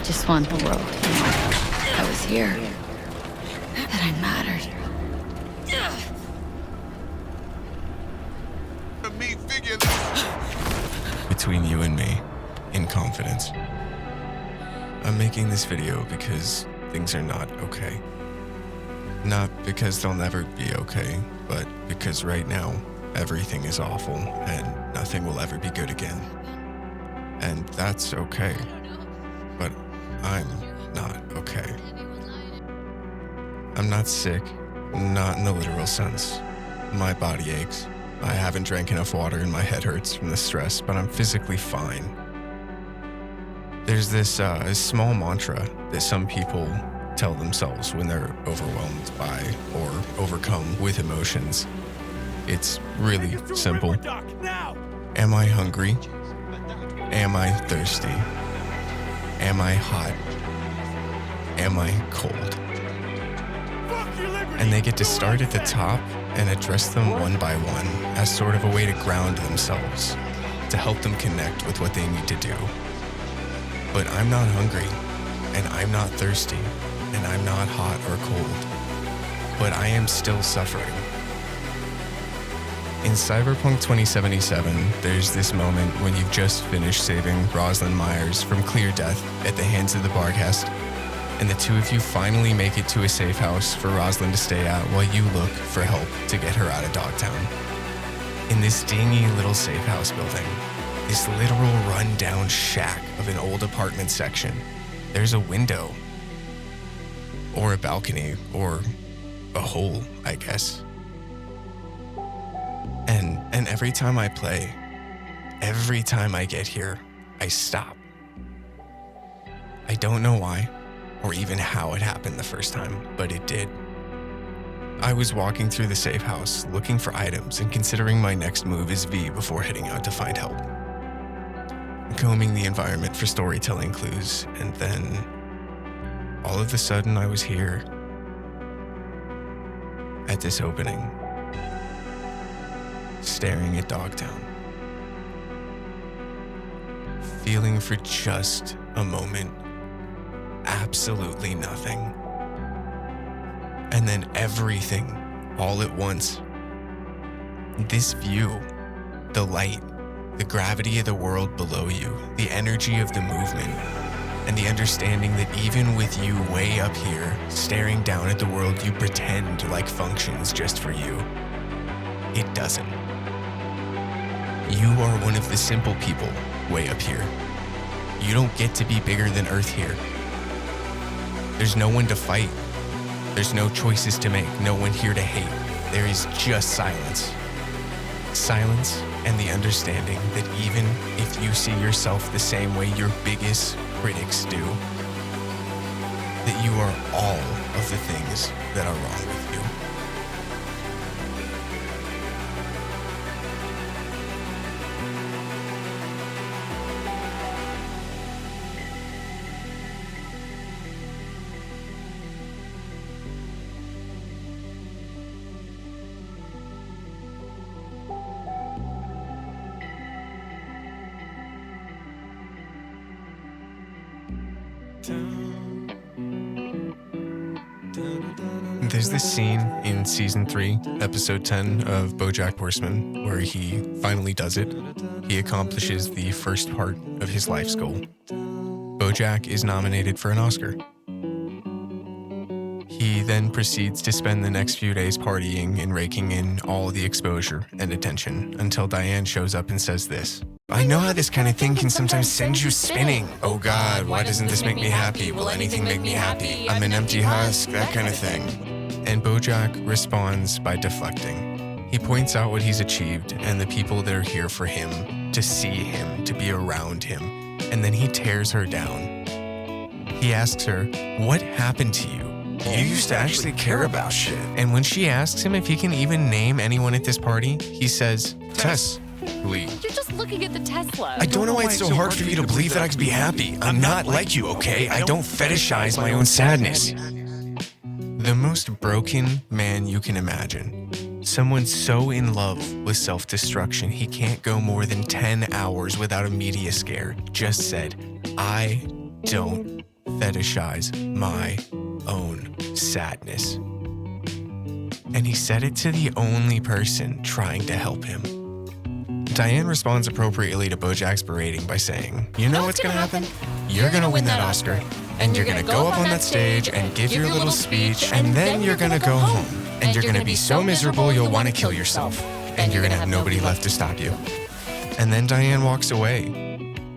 just want the world to know I was here, that I mattered. Between you and me, in confidence. I'm making this video because things are not okay. Not because they'll never be okay, but because right now, everything is awful and nothing will ever be good again. And that's okay. But I'm not okay. I'm not sick, not in the literal sense. My body aches. I haven't drank enough water and my head hurts from the stress, but I'm physically fine. There's this small mantra that some people tell themselves when they're overwhelmed by or overcome with emotions. It's really simple. Am I hungry? Am I thirsty? Am I hot? Am I cold? And they get to start at the top and address them one by one as sort of a way to ground themselves, to help them connect with what they need to do. But I'm not hungry, and I'm not thirsty, and I'm not hot or cold, but I am still suffering. In Cyberpunk 2077, there's this moment when you've just finished saving Rosalind Myers from clear death at the hands of the Barcast, and the two of you finally make it to a safe house for Rosalind to stay at while you look for help to get her out of Dogtown. In this dingy little safe house building, this literal run-down shack of an old apartment section, there's a window, or a balcony, or a hole, I guess. And every time I play, every time I get here, I stop. I don't know why, or even how it happened the first time, but it did. I was walking through the safe house, looking for items and considering my next move as V before heading out to find help. Combing the environment for storytelling clues, and then all of a sudden I was here at this opening, staring at Dogtown, feeling for just a moment absolutely nothing, and then everything all at once. This view, the light, the gravity of the world below you, the energy of the movement, and the understanding that even with you way up here, staring down at the world you pretend like functions just for you, it doesn't. You are one of the simple people way up here. You don't get to be bigger than Earth here. There's no one to fight. There's no choices to make, no one here to hate. There is just silence. Silence and the understanding that even if you see yourself the same way your biggest critics do, that you are all of the things that are wrong with you. There's this scene in Season 3, Episode 10 of BoJack Horseman, where he finally does it. He accomplishes the first part of his life's goal. BoJack is nominated for an Oscar. He then proceeds to spend the next few days partying and raking in all the exposure and attention until Diane shows up and says this. I know how this kind of thing can sometimes send you spinning. Oh God, why doesn't this make me happy? Will anything make me happy? I'm an empty husk, that kind of thing. And BoJack responds by deflecting. He points out what he's achieved and the people that are here for him, to see him, to be around him, and then he tears her down. He asks her, what happened to you? You used to actually care about shit. And when she asks him if he can even name anyone at this party, he says, Tess. Lee. You're just looking at the Tesla. I don't know why it's so hard for you to believe that I could be happy. I'm not like you, okay? I don't fetishize my own sadness. The most broken man you can imagine. Someone so in love with self-destruction he can't go more than 10 hours without a media scare just said, I don't fetishize my own sadness. And he said it to the only person trying to help him. Diane responds appropriately to BoJack's berating by saying, "You know what's gonna happen? You're gonna win that Oscar, and you're gonna go up on that stage and give your little speech, and then you're gonna go home, and you're gonna be so miserable you'll wanna kill yourself, and you're gonna have nobody left to stop you." And then Diane walks away,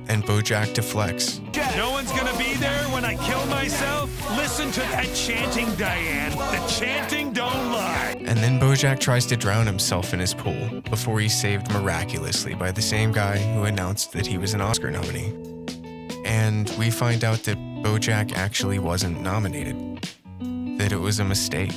and BoJack deflects. No one's gonna be there when I kill myself? Listen to that chanting, Diane. The chanting don't lie. And then BoJack tries to drown himself in his pool before he's saved miraculously by the same guy who announced that he was an Oscar nominee. And we find out that BoJack actually wasn't nominated, that it was a mistake,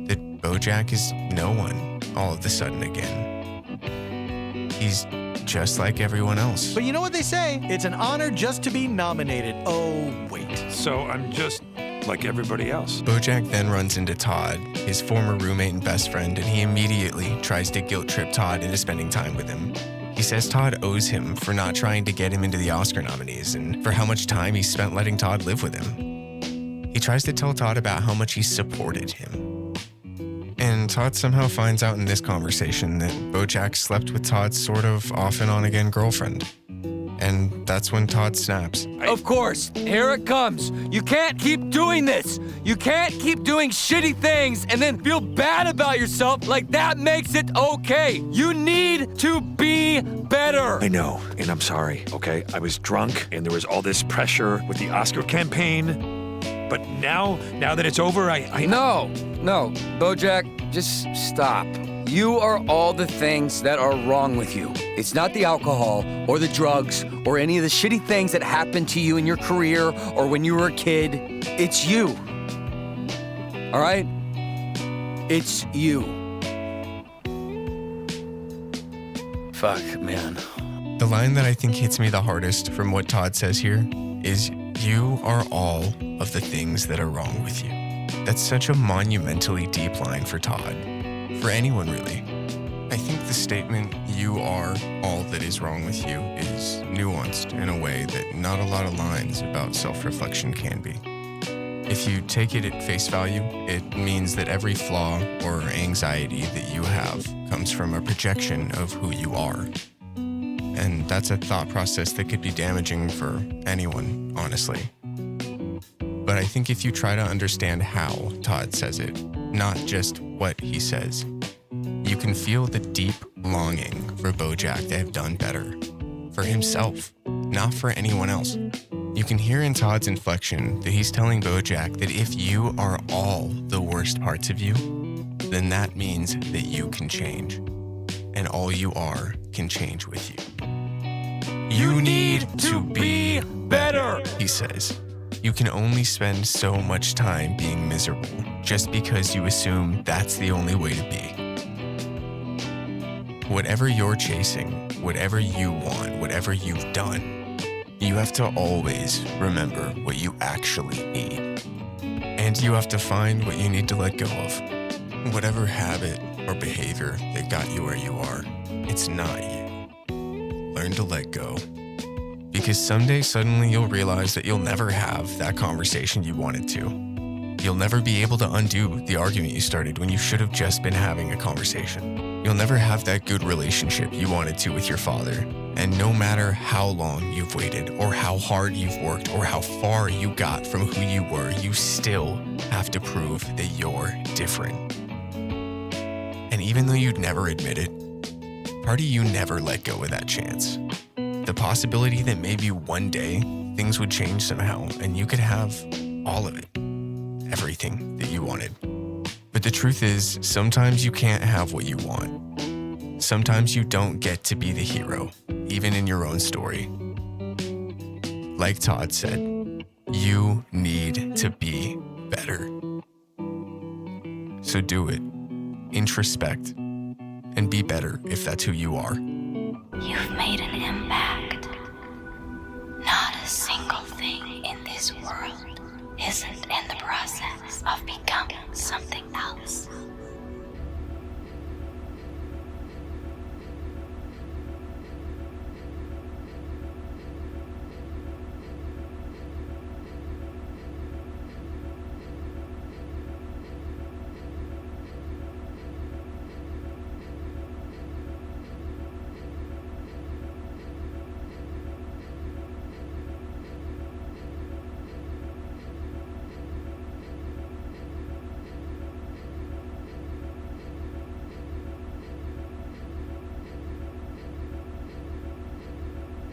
that BoJack is no one all of a sudden again. He's just like everyone else. But you know what they say? It's an honor just to be nominated. Oh, wait. So I'm just like everybody else. BoJack then runs into Todd, his former roommate and best friend, and he immediately tries to guilt trip Todd into spending time with him. He says Todd owes him for not trying to get him into the Oscar nominees and for how much time he spent letting Todd live with him. He tries to tell Todd about how much he supported him. And Todd somehow finds out in this conversation that BoJack slept with Todd's sort of off and on again girlfriend. And that's when Todd snaps. Of course, here it comes. You can't keep doing this. You can't keep doing shitty things and then feel bad about yourself like that makes it okay. You need to be better. I know, and I'm sorry, okay? I was drunk, and there was all this pressure with the Oscar campaign. But now that it's over, I No, BoJack, just stop. You are all the things that are wrong with you. It's not the alcohol or the drugs or any of the shitty things that happened to you in your career or when you were a kid. It's you. All right? It's you. Fuck, man. The line that I think hits me the hardest from what Todd says here is, "You are all of the things that are wrong with you." That's such a monumentally deep line for Todd. For anyone, really. I think the statement, "you are all that is wrong with you," is nuanced in a way that not a lot of lines about self-reflection can be. If you take it at face value, it means that every flaw or anxiety that you have comes from a projection of who you are. And that's a thought process that could be damaging for anyone, honestly. But I think if you try to understand how Todd says it, not just what he says, you can feel the deep longing for BoJack to have done better. For himself, not for anyone else. You can hear in Todd's inflection that he's telling BoJack that if you are all the worst parts of you, then that means that you can change. And all you are can change with you. You need to be better, he says. You can only spend so much time being miserable just because you assume that's the only way to be. Whatever you're chasing, whatever you want, whatever you've done, you have to always remember what you actually need. And you have to find what you need to let go of. Whatever habit or behavior that got you where you are, it's not you. Learn to let go. Because someday suddenly you'll realize that you'll never have that conversation you wanted to. You'll never be able to undo the argument you started when you should have just been having a conversation. You'll never have that good relationship you wanted to with your father. And no matter how long you've waited, or how hard you've worked, or how far you got from who you were, you still have to prove that you're different. And even though you'd never admit it, part of you never let go of that chance. The possibility that maybe one day things would change somehow and you could have all of it, everything that you wanted. But the truth is, sometimes you can't have what you want. Sometimes you don't get to be the hero, even in your own story. Like Todd said, you need to be better. So do it, introspect, and be better if that's who you are. You've made an impact. Not a single thing in this world isn't in the process of becoming something else.